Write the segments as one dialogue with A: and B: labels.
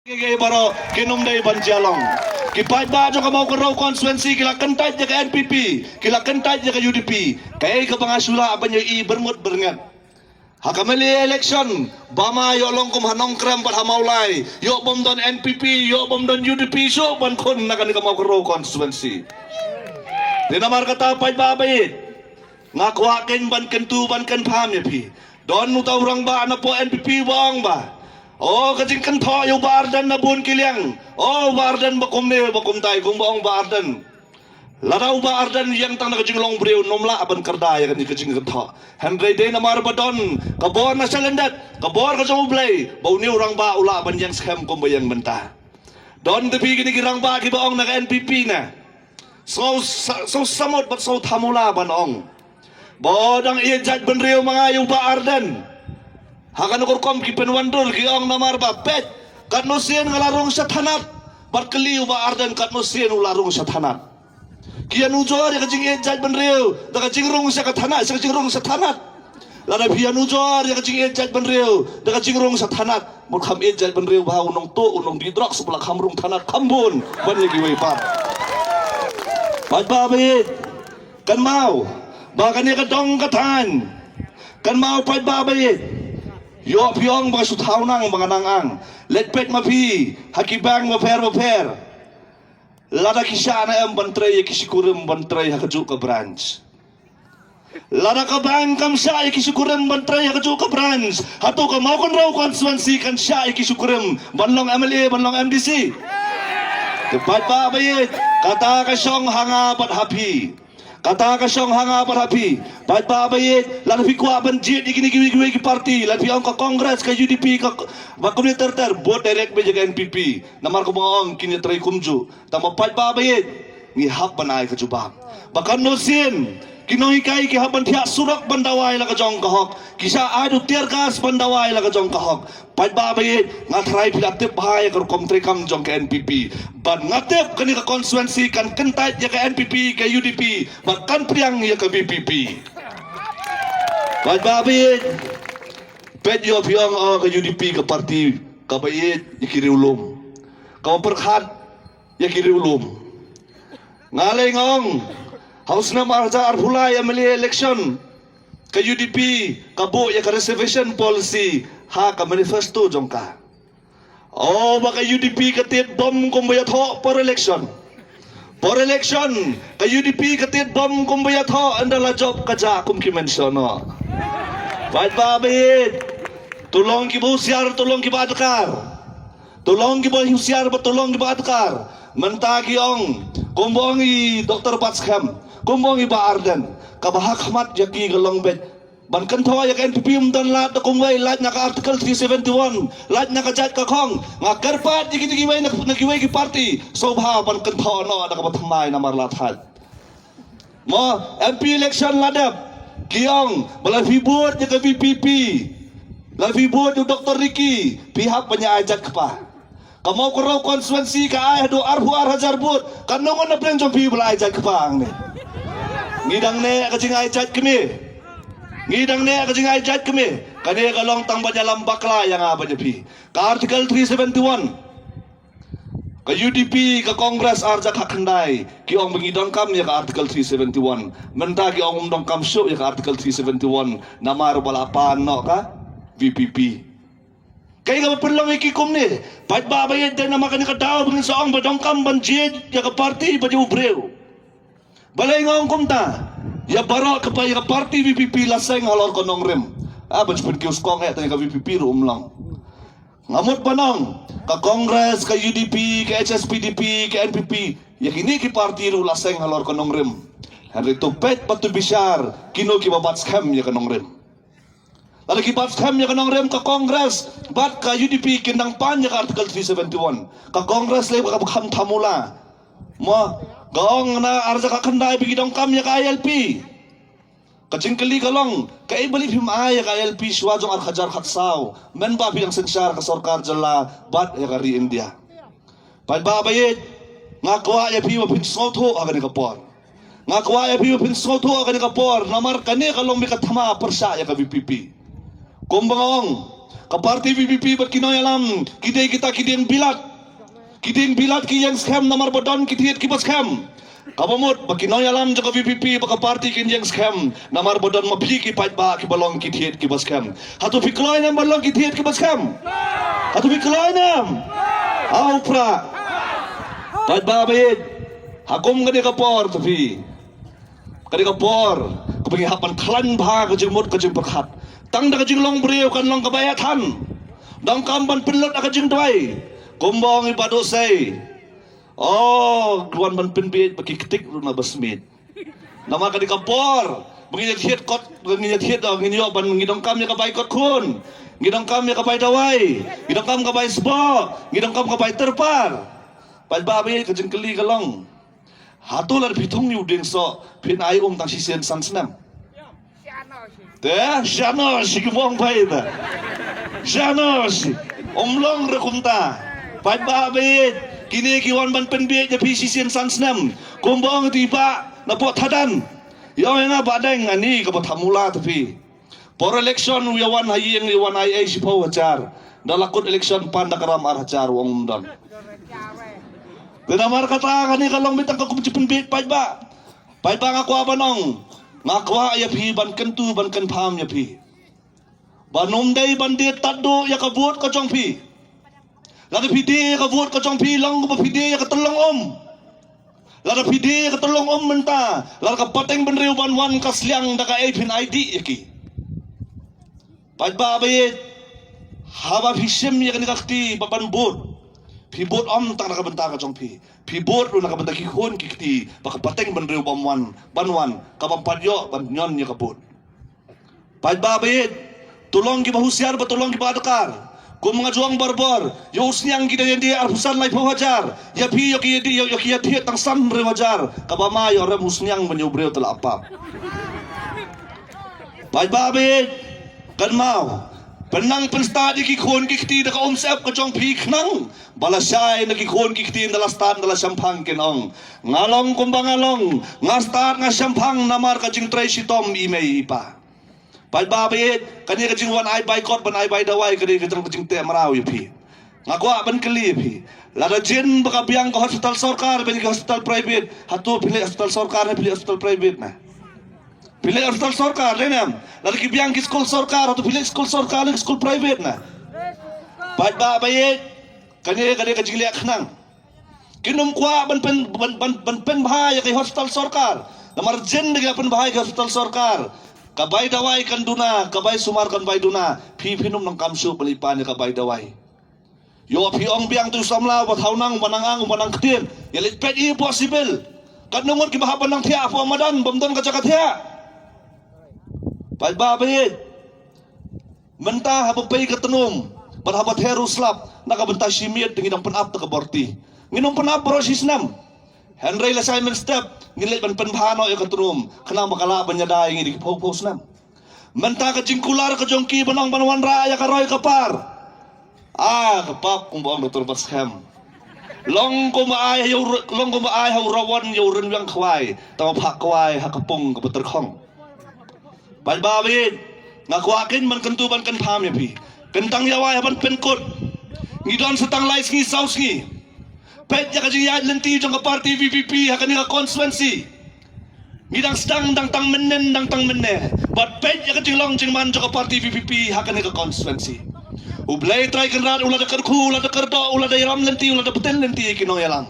A: Kaya baro kinumday banjalong. Kipait ba jo kamau karo konstituensi kila kentaj je ke NPP, kila kentaj je ke UDP. Kaya ke pangasula abanya I bermut berngat. Hakameli election bama yo longkum hanong krem pat hamaulai. Yo bom don NPP, yo bom don UDP so ban kon nakan kamau karo konstituensi. Dinamar kata pait ba bait. Ngakwakin ban kentu ban ken pham ya pi. Don utau rang ba na po NPP bang ba. Oh kajing kan tho yo bardan na bun kiliang. Oh bardan bakum ne bakum tai gum baong bardan. Larau bardan yang tang na kajing long breu nomla aban kardaya kan kajing kan tho. Henry de na mar badon kabor na salandat kabor ka jong blay. Bau ni orang ba ula ban yang scam kum bayang benta. Don tepi gini girang ba ki baong na NPP na. So samot bat so thamula banong. Bodang iya jaj ban reu mga yo bardan. Hakan ukur kom ki penwandul ki ong namar ba pet kat nusien ngalarong sa tanap barkeliu ba ardan kat nusien ularong sa tanap kian ujor ya kajing ejaj benreu da kajing rong sa katanat sa kajing rong sa tanat lada pian ujor ya kajing ejaj benreu da kajing rong sa tanat mut kham ejaj benreu ba unong to unong didrok sebelah khamrung tanat khambun ban lagi wei pat pat ba bait kan mau ba kan ya kadong katan kan mau pat ba bait yo piong mga suthaw nang mga nangang letpet mapi hakibang maper lada kisya na em bantray kisikurim bantray hakaju ka branch lada ka bang kam siya kisikurim bantray hakaju ka branch hato ka mau kon raw konstituensi kan siya kisikurim banlong MLA banlong MDC tepat pa bayit kata ka siyang hanga pat happy kata ka siyang hanga parapi pat babayit lan fi kwa ban jit igini giwi ki party lan fi ang ka congress ka UDP ka bakumni ter board direct be jaga NPP namar ko maong kini try kumju tama pat babayit ni hak banai ka juba bakan no sin kinohikai ki haban thia surak bandawai la ka jong ka hok kisa adu tiar gas bandawai la ka jong ka hok pat babayit ngatrai pilatip bahaya ka komtre kam jong ka NPP ban ngatep kani ka konstituensi kan kentai ya ka NPP ka UDP bahkan priang ya ka BPP pat babayit pet yo piang ka UDP ka parti ka bayit ikiri ulum ka perkhat ya kiri ulum ngalay ngong Haus na marja arhulay MLA election ka UDP kabo ya ka reservation policy ha ka manifesto jongka oh baka UDP katit bom kumbayat ho for election ka UDP katit bom kumbayat ho andala job kaja kum ki mention no bait babit tulong ki busyar tulong ki badkar tulong ki busyar tulong ki badkar mentagi ong kumbong I Dr. Patskam kumbong iba ardan kabahak hamat yaki galong bet ban kantawa yak NPP umdan lat kumway lat naka article 371 lat naka jat ka khong ngakarpat gigiway nagiway ki party sobha ban kantawa no ada kabathamay na marlat hat mo MP election ladap kiong balafi board ya ka VPP lafi board yung Dr. Ricky pihak panya ajat pa kamu kurang konstituensi ka ay do arhu hajar bud kanongon na plan jompi bala ajat pa ang ni ngidang ne kajing ajat kami ngidang ne kajing ajat kami kani kalong tang banyalam bakla yang apa jepi ka article 371 ka UDP ka Congress arja kakandai ki ong mengidang kam ya ka article 371 menta ki ong umdong kam show ya ka article 371 namar balapan no ka VPP kaya ka perlang ikikum ni pat babayad din na makani ka daw bangin sa ong badong kam banjid ya ka party ba yung breu balay nga ang kumta ya baro ka pa ya ka party VPP lasay nga halor ko nong rim banjipin kius kong ya tayo ka VPP room lang ngamot ba nong ka Congress ka UDP ka HSPDP ka NPP ya kini ki party ro lasay nga halor ko nong rim Henry Tupet patu bisyar kino ki babat scam ya ka nong rim lagi bat scam ya kanong rem ka Congress bat ka UDP kinang pan ya ka article 371 ka Congress lay ka bukham thamula mo gaong na arja ka khandai bigidong kam ya ka ILP kajingkali kalong ka ibali phim ay ka ILP swajong ar khajar khatsaw men ba bilang sensyar ka sarkar jala bat ya ka ri India pat babayit ngakwa ya pi mapin sotho aga ni kapor ngakwa ya pi mapin sotho aga ni kapor namar kani kalong mi kathama persa ya ka VPP Kumbangong, ka parti VPP bat kinoy alam, kideng kita kideng bilat. Kideng bilat ki yang scam namar badan kitiet ki bas scam. Kabamut bakinoy alam jaka VPP baka parti kin yang scam namar badan mapi ki pait ba ki balong kitiet ki bas scam. Hatu pikloy nam balong kitiet ki bas scam. Hatu pikloy nam. Au pra. Pait ba bait. Hakum gade kapor tapi. Kade kapor. Kapagi hapan klan ba ka jingmut ka jing perkhat. Tang da ka jing long breu kan long kabayatan. Dang kamban penlot ka jing dwai. Kumbang ibado say. Oh, keluan ban penbit bagi ketik runa basmit. Nama ka di kapor. Mengingat hiat kot, mengingat hiat dah nginyo ban ngidong kam ya kabay kot kun. Ngidong kam ya kabay dawai. Ngidong kam kabay sbo. Ngidong kam kabay terpar. Pai babi kajeng keli kalong. Hatu lar pitung ni uding so pin ai tang sisen san senam. Teh, shanos gimong pai ta. Shanos. Long rekumta. Pai babit kini kiwan ban penbiet ya PCC san senam kumbang tiba na pot hadan yo nga badeng ani ka thamula tapi por election yawan hayeng yawan ai si po wajar dalakut election panda karam ar hajar wong dan benamar kata kani kalong bitang ka kumci penbiet pai ba ngaku abanong ngakwa ya pi ban kentu ban ken pham ya pi banom dei bandit taddo ya kabut ka jong pi lada pide ka vote ka chong pilang ko pide ka telong lada pide ka telong menta lada ka pateng benriu banwan ka sliang da ka pin ID yaki pad babet haba hisem ya kan kakti baban bot pi bot tang ka benta ka chong pi bot lu na ka benta ki khon ki kti ba ka pateng benriu banwan ka pampadyo ban nyon ya ka bot pad babet tulong ki bahusiar ba tulong ki badakar Kung mga juang barbor, yung usniang kita yang dia arpusan lai pawajar, ya pi yo ki dia tang san rewajar, kabamayo rem usniang menyubreu telah apa. Pai babe, kan mau, penang penstadi ki khon ki kti da ka omsep ka jong pi knang, balasay na ki khon ki kti dalas tan dalas sampang kinong, ngalong kumbang ngalong, ngastar nga sampang namar ka jing tray sitom imei ipa. Pai babet kani ka jingwan ai boycott ban ai bai dawai kani ka jing te marau pi ngakwa ban keli pi lada jin baka biang ka hospital sarkar ben ka hospital private hatu pilih hospital sarkar na pilih hospital private na pilih hospital sarkar lenam lada ki biang ki school sarkar hatu pilih school sarkar na school private na pai babet kani ka jing liak nang kinum kwa ban pen bahaya ka hospital sarkar namar jin de pen bahaya ka hospital sarkar kabay dawai kan duna, kabay sumar kan bay duna, pinum ng kamsu palipan niya kabay dawai. Yo piong biang tu samla wat haunang manangang ktin, yalit pet impossible. Kan nungon kibahapan ng tiya po amadan, bamdon ka tiya. Pai babit, menta habapay katanum, barhabat heruslap, nakabenta simiyat ng inang panap na kaborti. Nginong panap brosisnam. Henry la Simon step ngilit ban penbhano ya katrum kana makalaban nya dai ngi pos nam menta ka jingkular ka jongki banong banwan raya ka roy kapar kapap kung buang doktor paskam long ko maay haw rawan yo ren yang khwai taw phak kwai hakapong ka beter khong bal babit ngakwakin man kentu ban kan pham ya pi kentang yawai ban penkot ngidon setang lais ngi saus ngi pet ya kajing yad lenti jong ka party VPP hakani ka constituency ngidang sedang dang tang menen but pet ya kajing long jing man jong ka party VPP hakani ka constituency ublay try kan rat ulada karku ulada kardo ulada yaram lenti ulada beten lenti kinong yalang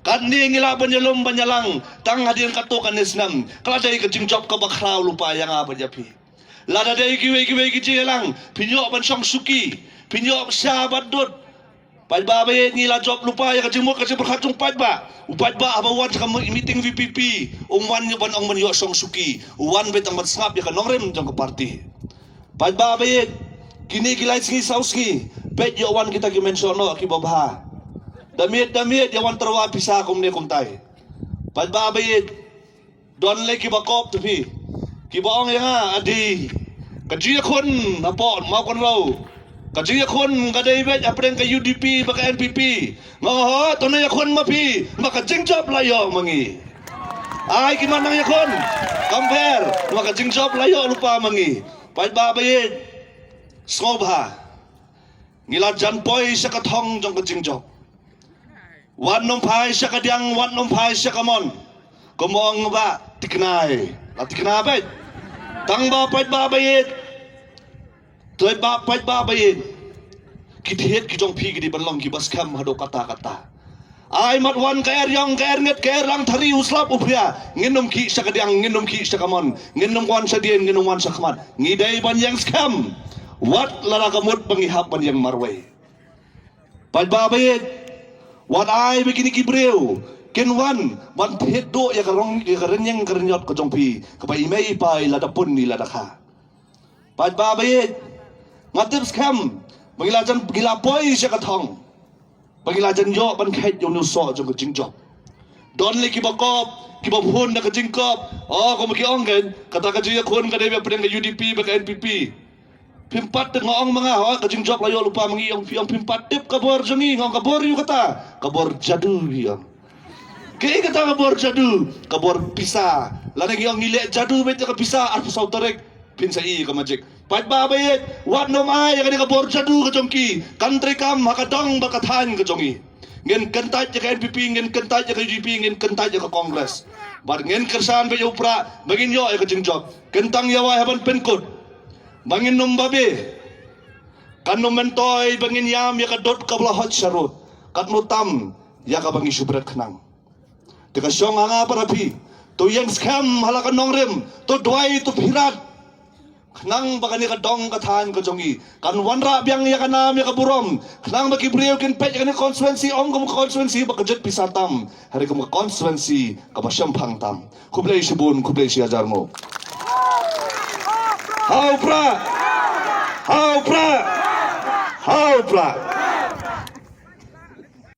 A: kanni ngilaban yalom banyalang tang hadian kato kanisnam kaladai kajing job ka bakraw lupa yang apa japi lada dai kiwe kiji yalang pinyo ban song suki pinyo sahabat dot pai babe ngila job lupa ya kajing mo kajing berkacung pai ba upat ba abawan sa meeting VPP umwan yo ban ong man yo song suki uwan bet ang matsngap ya kanong rem jong ka party pai babe kini gilay singi sauski bet yo wan kita gimensiono ki babha damit yawan terwa pisa kum ne kum tai pai babe don le ki bakop tupi ki baong ya nga adi kaji kon napon mau kon raw kaji kon kadai bet apren ka UDP baka NPP ngoho to na yakon mapi maka jingjob layo mangi ay gimana yakon compare maka jingjob layo lupa mangi pai babayit Sngobha. Ngila jan poi siya katong jong kajingjok. Wan nung pai siya kadyang, wan nung pai siya kamon. Kumong ba, tiknay. At tiknabay. Tang ba pait babayit. Tuay ba pait babayit. Kitihit kijong pi gidi banlong gibas kam hado kata-kata. Ay matwan kaer yang kaer nget kaer lang thari uslap upya. Nginom ki siya kadyang, nginom ki siya kamon. Nginom wan siya diyan, nginom wan siya kaman. Ngiday ban yang skam. Wat larakamot pangihap ban yang marway. Pait babayit. Wat ay begini kibreu kenwan wan pedo ya karong ya karenyang karenyot ko jongpi kapai imei pai ladapun ni ladakha pat babayit ngatip skam bangilajan gilapoi siya kathong bangilajan yo ban khait yo nuso jong jingjok don le kibakop kibabhun na kajingkop oh ko magiong gen kata kajiya khon ka debe pedang UDP ba NPP pimpat ngong mga ha kajing job layo lupa mangi yung pimpat tip kabor jongi ngong kabor yu kata kabor jadu yang kay kata kabor jadu kabor pisa lanang yung ngile jadu bet ka pisa arpo sa utarek pinsa i ka magic pat babayet wat no mai ka kabor jadu ka jongki country kam hakadong bakathan ka jongi ngen kentaj ka NPP ngen kentaj ka UDP ngen kentaj ka Congress bar ngen kersan be upra bagin yo ka jing job kentang yawa haban penkot bangin numbabe kan numentoy bangin yam ya kadot kablahot syarut kat nutam ya ka bangi subret khnang tika syong anga parapi to yang skam halakan nongrem to dwai to pirat khnang bagani ka dong kathan ka jongi kan wanra biang ya kanam ya kaburom khnang makibriyo ken pet ya constituency ong kum constituency bakajet pisatam hari kum constituency ka basyam phangtam kublai shibun kublai siajarmo How pra! How pra! How pra!